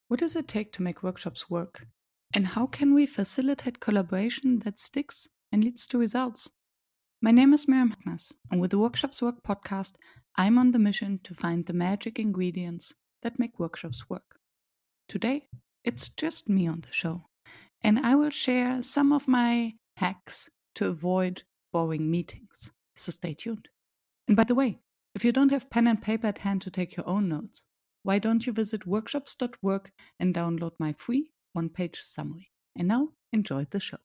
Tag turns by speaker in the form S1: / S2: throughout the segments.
S1: What does it take to make workshops work? And how can we facilitate collaboration that sticks and leads to results? My name is Myriam Hadnes, and with the Workshops Work podcast, I'm on the mission to find the magic ingredients that make workshops work. Today, it's just me on the show, and I will share some of my hacks to avoid boring meetings. So stay tuned. And by the way, if you don't have pen and paper at hand to take your own notes, why don't you visit workshops.work and download my free one-page summary? And now, enjoy the show.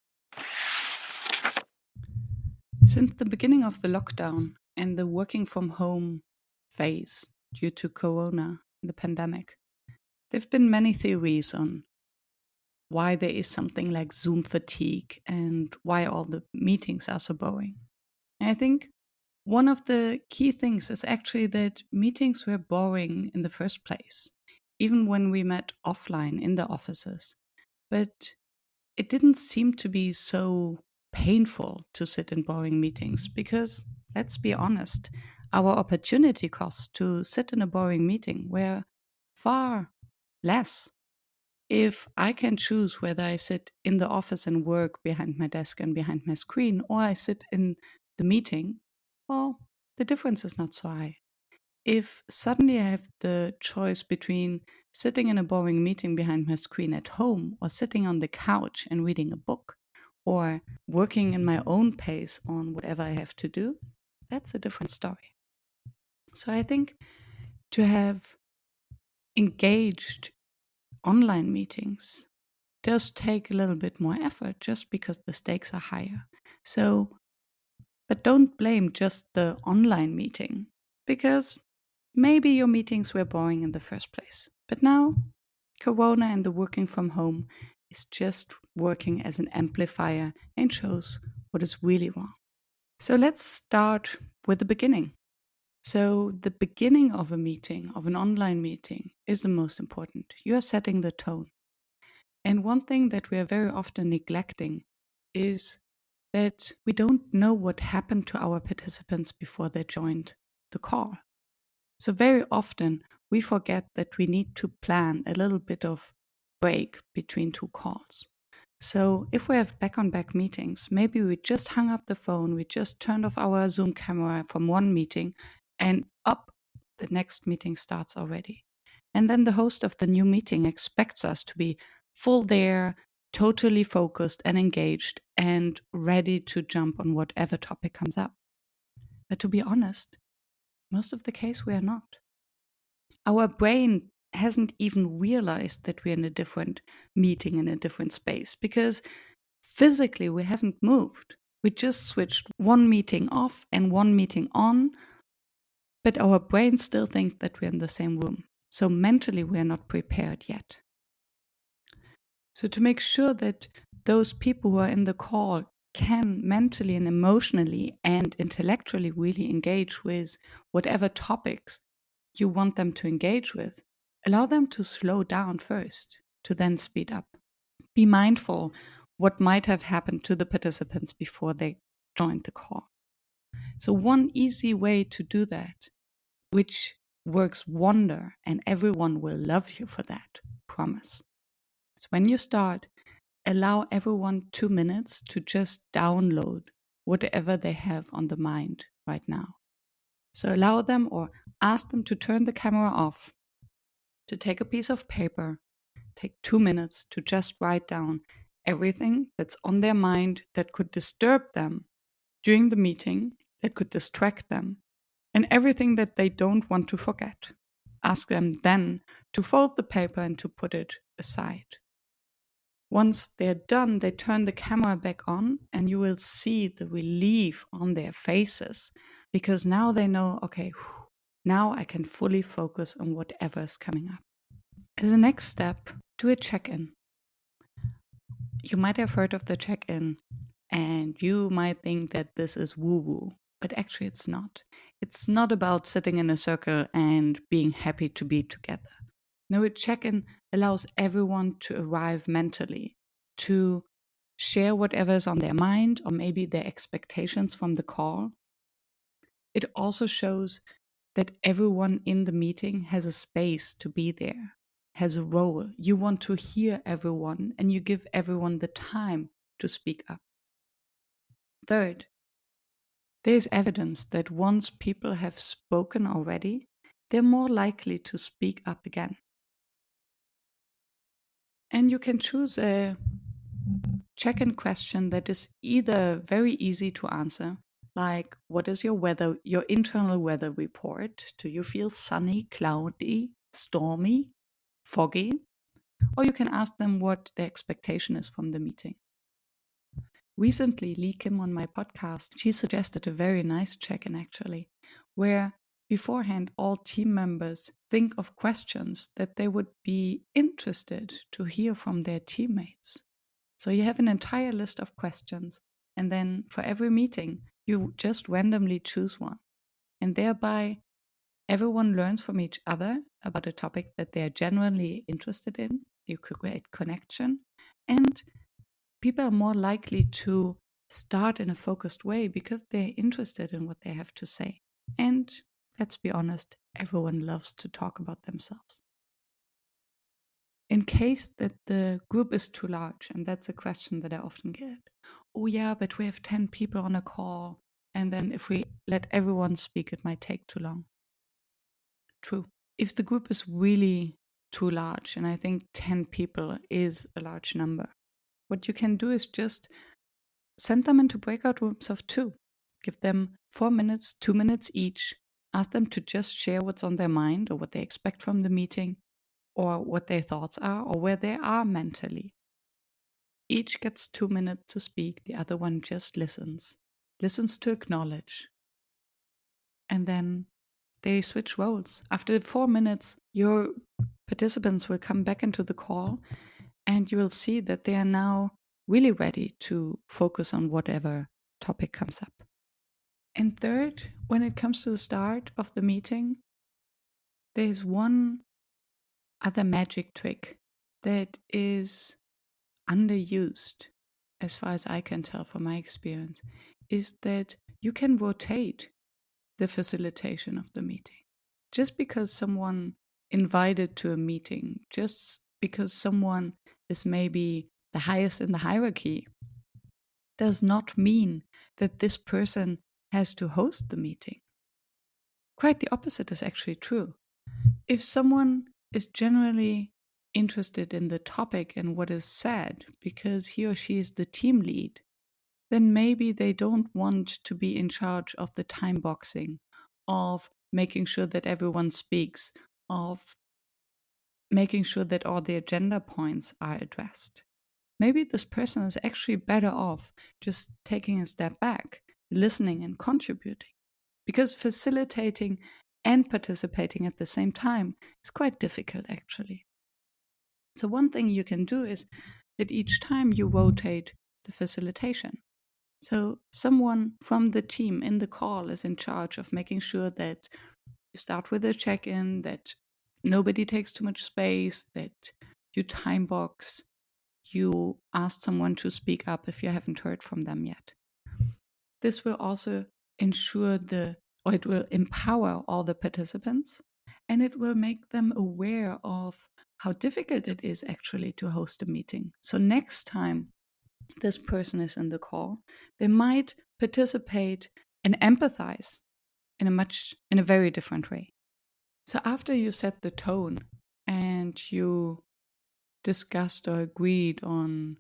S1: Since the beginning of the lockdown and the working from home phase due to Corona, the pandemic, there have been many theories on why there is something like Zoom fatigue and why all the meetings are so boring. And I think one of the key things is actually that meetings were boring in the first place, even when we met offline in the offices. But it didn't seem to be so painful to sit in boring meetings because, let's be honest, our opportunity costs to sit in a boring meeting were far less. If I can choose whether I sit in the office and work behind my desk and behind my screen, or I sit in the meeting, well, the difference is not so high. If suddenly I have the choice between sitting in a boring meeting behind my screen at home, or sitting on the couch and reading a book, or working in my own pace on whatever I have to do, that's a different story. So I think to have engaged online meetings does take a little bit more effort just because the stakes are higher. So, but don't blame just the online meeting because maybe your meetings were boring in the first place. But now, Corona and the working from home is just working as an amplifier and shows what is really wrong. So let's start with the beginning. So, the beginning of a meeting, of an online meeting, is the most important. You are setting the tone. And one thing that we are very often neglecting is that we don't know what happened to our participants before they joined the call. So very often we forget that we need to plan a little bit of break between two calls. So if we have back-on-back meetings, maybe we just hung up the phone, we just turned off our Zoom camera from one meeting, and up the next meeting starts already. And then the host of the new meeting expects us to be full there, totally focused and engaged and ready to jump on whatever topic comes up. But to be honest, most of the case we are not. Our brain hasn't even realized that we're in a different meeting in a different space because physically we haven't moved. We just switched one meeting off and one meeting on, but our brain still thinks that we're in the same room. So mentally we are not prepared yet. So to make sure that those people who are in the call can mentally and emotionally and intellectually really engage with whatever topics you want them to engage with, allow them to slow down first, to then speed up. Be mindful what might have happened to the participants before they joined the call. So one easy way to do that, which works wonder, and everyone will love you for that, promise. So when you start, allow everyone 2 minutes to just download whatever they have on the mind right now. So allow them or ask them to turn the camera off, to take a piece of paper, take 2 minutes to just write down everything that's on their mind that could disturb them during the meeting, that could distract them, and everything that they don't want to forget. Ask them then to fold the paper and to put it aside. Once they're done, they turn the camera back on and you will see the relief on their faces because now they know, okay, now I can fully focus on whatever is coming up. As a next step, do a check-in. You might have heard of the check-in and you might think that this is woo-woo, but actually it's not. It's not about sitting in a circle and being happy to be together. No, a check-in allows everyone to arrive mentally, to share whatever is on their mind or maybe their expectations from the call. It also shows that everyone in the meeting has a space to be there, has a role. You want to hear everyone and you give everyone the time to speak up. Third, there is evidence that once people have spoken already, they're more likely to speak up again. And you can choose a check-in question that is either very easy to answer, like what is your internal weather report? Do you feel sunny, cloudy, stormy, foggy? Or you can ask them what their expectation is from the meeting. Recently, Lee Kim on my podcast, she suggested a very nice check-in actually, where beforehand all team members think of questions that they would be interested to hear from their teammates. So you have an entire list of questions, and then for every meeting, you just randomly choose one. And thereby, everyone learns from each other about a topic that they are genuinely interested in. You create connection, and people are more likely to start in a focused way because they're interested in what they have to say. And let's be honest, everyone loves to talk about themselves. In case that the group is too large, and that's a question that I often get, oh yeah, but we have 10 people on a call, and then if we let everyone speak, it might take too long. True. If the group is really too large, and I think 10 people is a large number, what you can do is just send them into breakout rooms of 2. Give them 4 minutes, 2 minutes each. Ask them to just share what's on their mind or what they expect from the meeting or what their thoughts are or where they are mentally. Each gets 2 minutes to speak. The other one just listens to acknowledge. And then they switch roles. After 4 minutes, your participants will come back into the call and you will see that they are now really ready to focus on whatever topic comes up. And third, when it comes to the start of the meeting, there's one other magic trick that is underused, as far as I can tell from my experience, is that you can rotate the facilitation of the meeting. Just because someone invited to a meeting, just because someone is maybe the highest in the hierarchy, does not mean that this person has to host the meeting. Quite the opposite is actually true. If someone is generally interested in the topic and what is said because he or she is the team lead, then maybe they don't want to be in charge of the time boxing, of making sure that everyone speaks, of making sure that all the agenda points are addressed. Maybe this person is actually better off just taking a step back, listening and contributing. Because facilitating and participating at the same time is quite difficult, actually. So one thing you can do is that each time you rotate the facilitation. So someone from the team in the call is in charge of making sure that you start with a check-in, that nobody takes too much space, that you time box, you ask someone to speak up if you haven't heard from them yet. This will also ensure it will empower all the participants, and it will make them aware of how difficult it is actually to host a meeting. So next time this person is in the call, they might participate and empathize in a very different way. So after you set the tone and you discussed or agreed on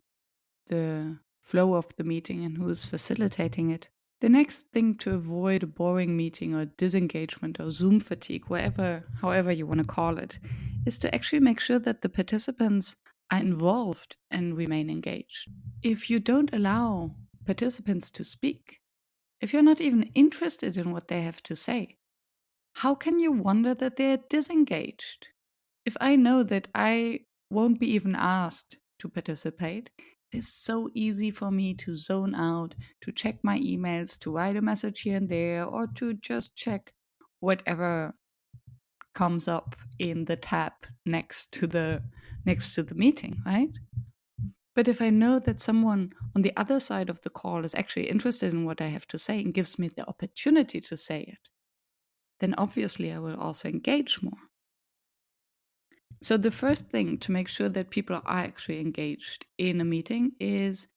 S1: the flow of the meeting and who's facilitating it, the next thing to avoid a boring meeting or disengagement or Zoom fatigue, however you want to call it, is to actually make sure that the participants are involved and remain engaged. If you don't allow participants to speak, if you're not even interested in what they have to say, how can you wonder that they're disengaged? If I know that I won't be even asked to participate, it's so easy for me to zone out, to check my emails, to write a message here and there, or to just check whatever comes up in the tab next to the meeting, right? But if I know that someone on the other side of the call is actually interested in what I have to say and gives me the opportunity to say it, then obviously I will also engage more. So the first thing to make sure that people are actually engaged in a meeting is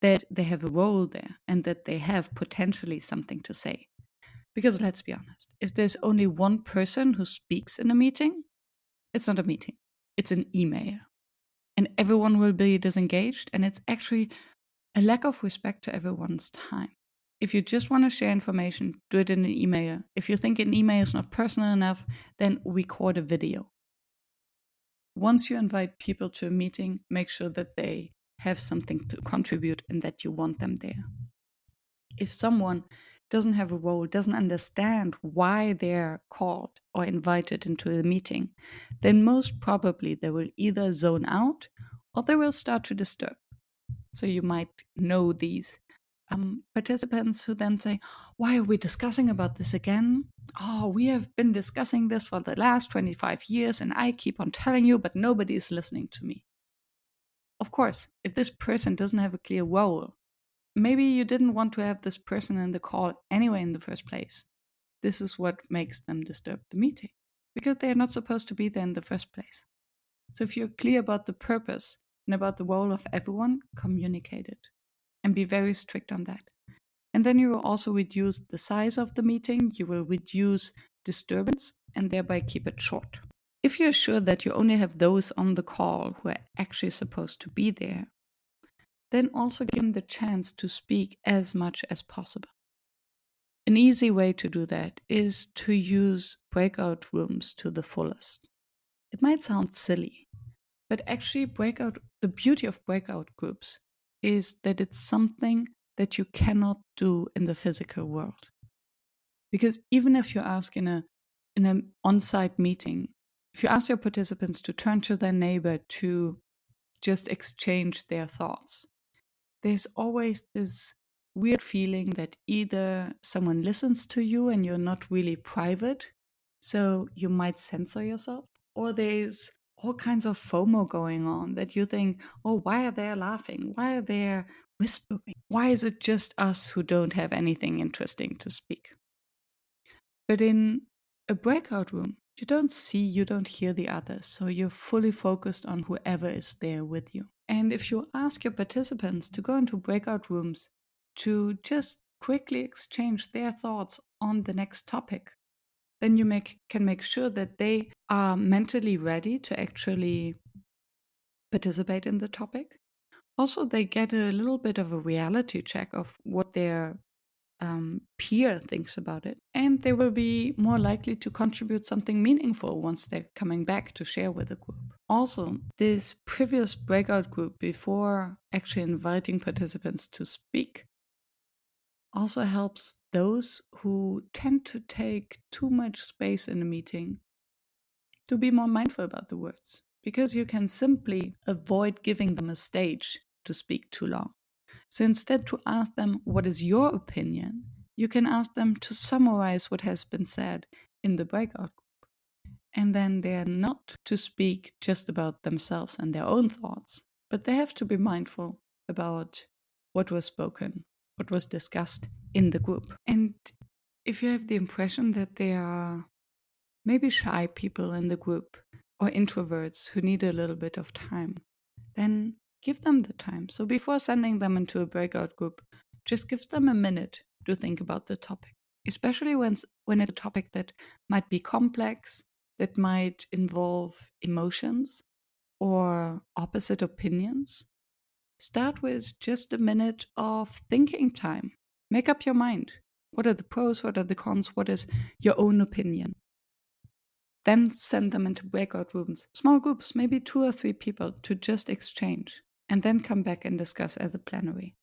S1: that they have a role there and that they have potentially something to say. Because let's be honest, if there's only one person who speaks in a meeting, it's not a meeting, it's an email. And everyone will be disengaged, and it's actually a lack of respect to everyone's time. If you just want to share information, do it in an email. If you think an email is not personal enough, then record a video. Once you invite people to a meeting, make sure that they have something to contribute and that you want them there. If someone doesn't have a role, doesn't understand why they're called or invited into a meeting, then most probably they will either zone out or they will start to disturb. So you might know these participants who then say, why are we discussing about this again? Oh, we have been discussing this for the last 25 years and I keep on telling you, but nobody is listening to me. Of course, if this person doesn't have a clear role, maybe you didn't want to have this person in the call anyway in the first place. This is what makes them disturb the meeting, because they are not supposed to be there in the first place. So if you're clear about the purpose and about the role of everyone, communicate it and be very strict on that. And then you will also reduce the size of the meeting, you will reduce disturbance and thereby keep it short. If you're sure that you only have those on the call who are actually supposed to be there, then also give them the chance to speak as much as possible. An easy way to do that is to use breakout rooms to the fullest. It might sound silly, but actually the beauty of breakout groups is that it's something that you cannot do in the physical world. Because even if you ask in an on-site meeting, if you ask your participants to turn to their neighbor to just exchange their thoughts, there's always this weird feeling that either someone listens to you and you're not really private, so you might censor yourself, or there's all kinds of FOMO going on that you think, oh, why are they laughing? Why are they whispering? Why is it just us who don't have anything interesting to speak? But in a breakout room, you don't see, you don't hear the others, so you're fully focused on whoever is there with you. And if you ask your participants to go into breakout rooms to just quickly exchange their thoughts on the next topic, then you can make sure that they are mentally ready to actually participate in the topic. Also, they get a little bit of a reality check of what their peer thinks about it, and they will be more likely to contribute something meaningful once they're coming back to share with the group. Also, this previous breakout group before actually inviting participants to speak also helps those who tend to take too much space in a meeting to be more mindful about the words, because you can simply avoid giving them a stage to speak too long. So instead, to ask them, what is your opinion? You can ask them to summarize what has been said in the breakout group. And then they're not to speak just about themselves and their own thoughts, but they have to be mindful about what was spoken, what was discussed in the group. And if you have the impression that there are maybe shy people in the group or introverts who need a little bit of time, then give them the time. So before sending them into a breakout group, just give them a minute to think about the topic, especially when it's a topic that might be complex, that might involve emotions or opposite opinions. Start with just a minute of thinking time. Make up your mind. What are the pros? What are the cons? What is your own opinion? Then send them into breakout rooms, small groups, maybe 2 or 3 people, to just exchange, and then come back and discuss at the plenary.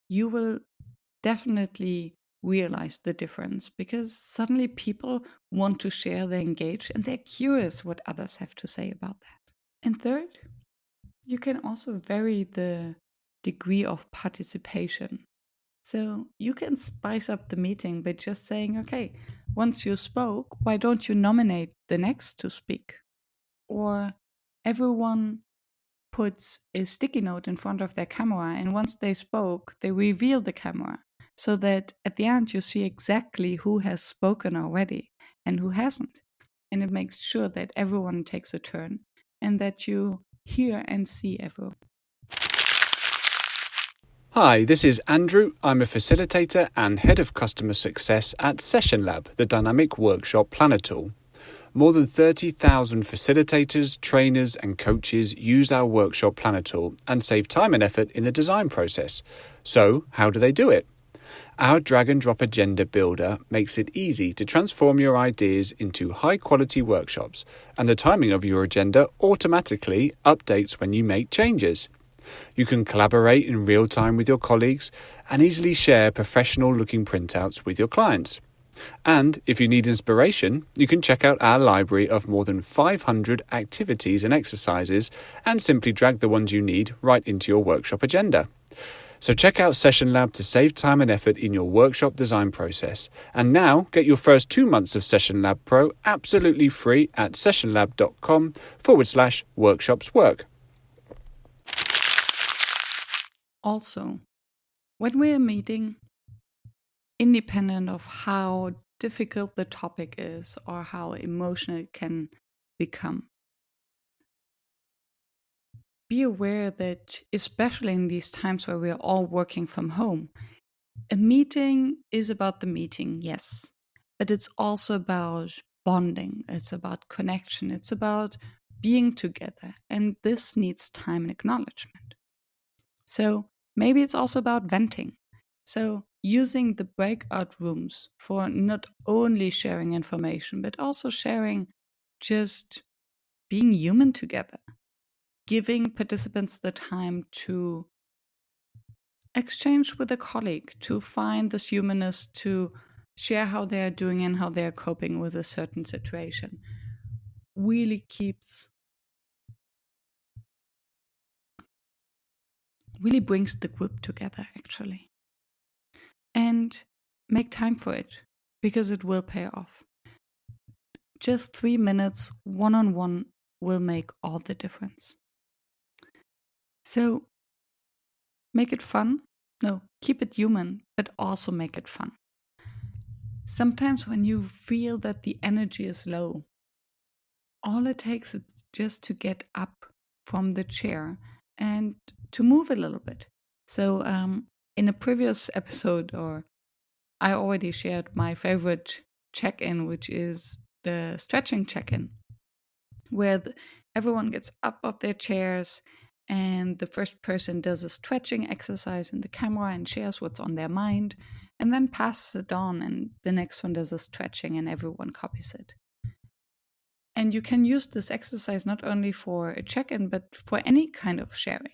S1: You will definitely realize the difference, because suddenly people want to share, they engage, and they're curious what others have to say about that. And third, you can also vary the degree of participation. So you can spice up the meeting by just saying, okay, once you spoke, why don't you nominate the next to speak? Or everyone puts a sticky note in front of their camera, and once they spoke, they reveal the camera. so that at the end you see exactly who has spoken already and who hasn't. And it makes sure that everyone takes a turn and that you hear and see everyone.
S2: Hi, this is Andrew. I'm a facilitator and head of customer success at Session Lab, the dynamic workshop planner tool. More than 30,000 facilitators, trainers, and coaches use our workshop planner tool and save time and effort in the design process. So, how do they do it? Our drag and drop agenda builder makes it easy to transform your ideas into high quality workshops, and the timing of your agenda automatically updates when you make changes. You can collaborate in real time with your colleagues and easily share professional looking printouts with your clients. And if you need inspiration, you can check out our library of more than 500 activities and exercises and simply drag the ones you need right into your workshop agenda. So check out Session Lab to save time and effort in your workshop design process. And now get your first 2 months of Session Lab Pro absolutely free at sessionlab.com/workshopswork.
S1: Also, when we are meeting, independent of how difficult the topic is or how emotional it can become, be aware that, especially in these times where we are all working from home, a meeting is about the meeting, yes, but it's also about bonding, it's about connection, it's about being together, and this needs time and acknowledgement. So maybe it's also about venting. So using the breakout rooms for not only sharing information, but also sharing just being human together, giving participants the time to exchange with a colleague, to find this humanness, to share how they are doing and how they are coping with a certain situation, really brings the group together, actually. And make time for it, because it will pay off. Just 3 minutes one-on-one will make all the difference. So make it fun. No, keep it human, but also make it fun. Sometimes when you feel that the energy is low, all it takes is just to get up from the chair and to move a little bit. So in a previous episode, or I already shared my favorite check-in, which is the stretching check-in, where everyone gets up off their chairs and the first person does a stretching exercise in the camera and shares what's on their mind, and then passes it on, and the next one does a stretching and everyone copies it. And you can use this exercise not only for a check-in, but for any kind of sharing.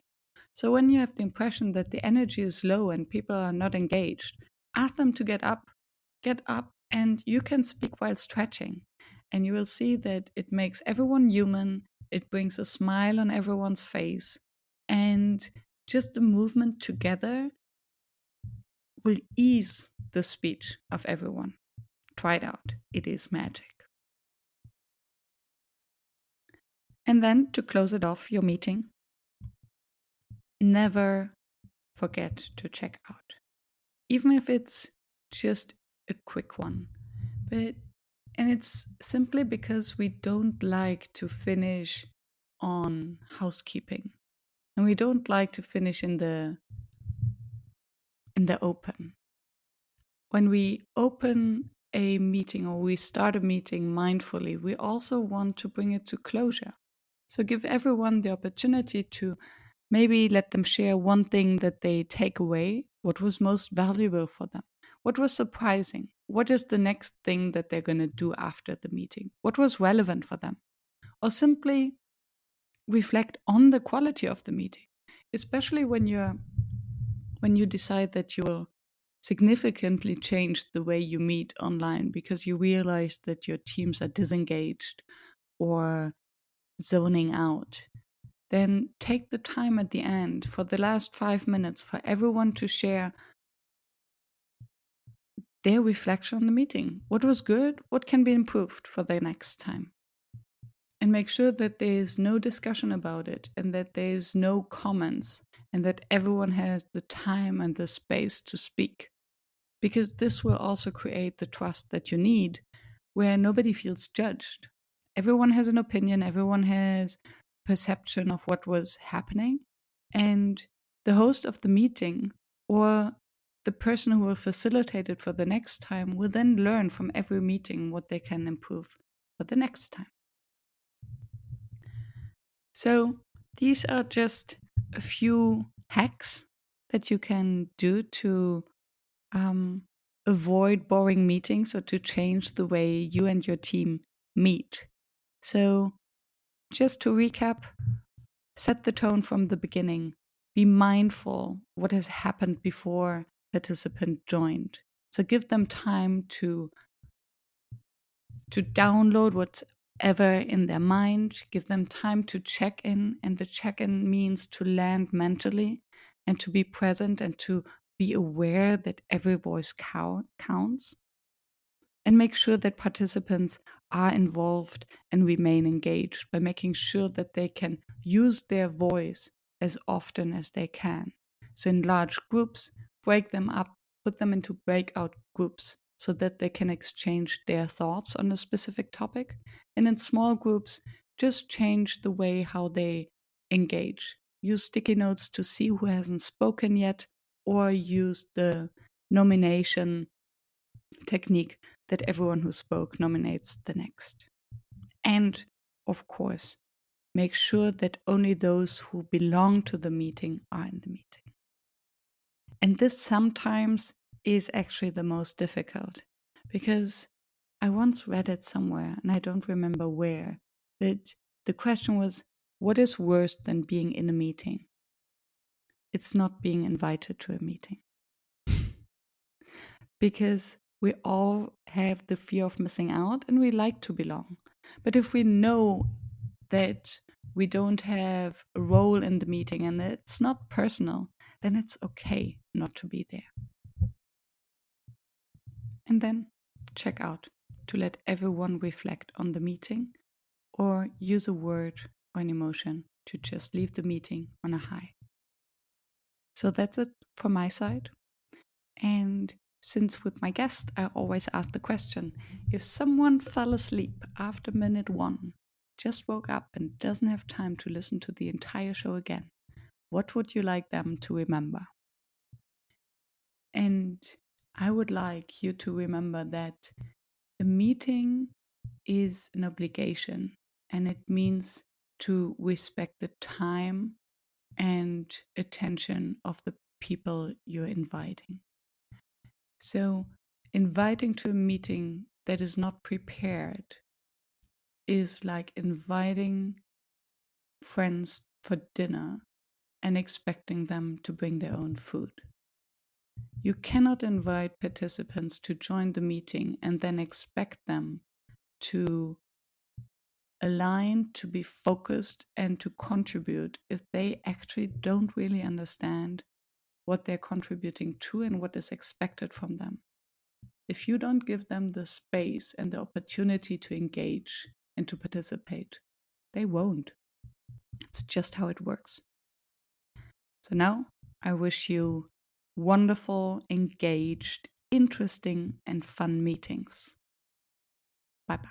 S1: So when you have the impression that the energy is low and people are not engaged, ask them to get up, and you can speak while stretching. And you will see that it makes everyone human, it brings a smile on everyone's face, and just the movement together will ease the speech of everyone. Try it out, it is magic. And then to close it off, your meeting, never forget to check out. Even if it's just a quick one. And it's simply because we don't like to finish on housekeeping. And we don't like to finish in the open. When we open a meeting or we start a meeting mindfully, we also want to bring it to closure. So give everyone the opportunity to maybe let them share one thing that they take away, what was most valuable for them, what was surprising, what is the next thing that they're going to do after the meeting, what was relevant for them, or simply reflect on the quality of the meeting, especially when you decide that you will significantly change the way you meet online because you realize that your teams are disengaged or zoning out. Then take the time at the end for the last 5 minutes for everyone to share their reflection on the meeting. What was good? What can be improved for the next time? And make sure that there is no discussion about it and that there is no comments and that everyone has the time and the space to speak. because this will also create the trust that you need, where nobody feels judged. Everyone has an opinion, everyone has perception of what was happening, and the host of the meeting or the person who will facilitate it for the next time will then learn from every meeting what they can improve for the next time. So these are just a few hacks that you can do to avoid boring meetings or to change the way you and your team meet. So just to recap, set the tone from the beginning. Be mindful what has happened before participant joined. So give them time to download whatever in their mind. Give them time to check in, and the check-in means to land mentally and to be present and to be aware that every voice counts. And make sure that participants are involved and remain engaged by making sure that they can use their voice as often as they can. So in large groups, break them up, put them into breakout groups so that they can exchange their thoughts on a specific topic. And in small groups, just change the way how they engage. Use sticky notes to see who hasn't spoken yet, or use the nomination technique that everyone who spoke nominates the next. And of course, make sure that only those who belong to the meeting are in the meeting. And this sometimes is actually the most difficult, because I once read it somewhere and I don't remember where, but the question was, what is worse than being in a meeting? It's not being invited to a meeting. Because we all have the fear of missing out and we like to belong. But if we know that we don't have a role in the meeting and it's not personal, then it's okay not to be there. And then check out to let everyone reflect on the meeting, or use a word or an emotion to just leave the meeting on a high. So that's it from my side. And since with my guest, I always ask the question, if someone fell asleep after minute 1, just woke up and doesn't have time to listen to the entire show again, what would you like them to remember? And I would like you to remember that a meeting is an obligation, and it means to respect the time and attention of the people you're inviting. So, inviting to a meeting that is not prepared is like inviting friends for dinner and expecting them to bring their own food. You cannot invite participants to join the meeting and then expect them to align, to be focused, and to contribute if they actually don't really understand what they're contributing to and what is expected from them. If you don't give them the space and the opportunity to engage and to participate, they won't. It's just how it works. So now I wish you wonderful, engaged, interesting, and fun meetings. Bye-bye.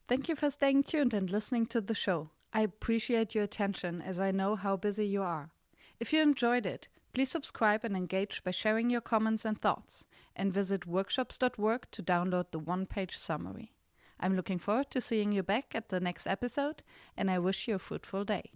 S1: Thank you for staying tuned and listening to the show. I appreciate your attention, as I know how busy you are. If you enjoyed it, please subscribe and engage by sharing your comments and thoughts, and visit workshops.work to download the one-page summary. I'm looking forward to seeing you back at the next episode, and I wish you a fruitful day.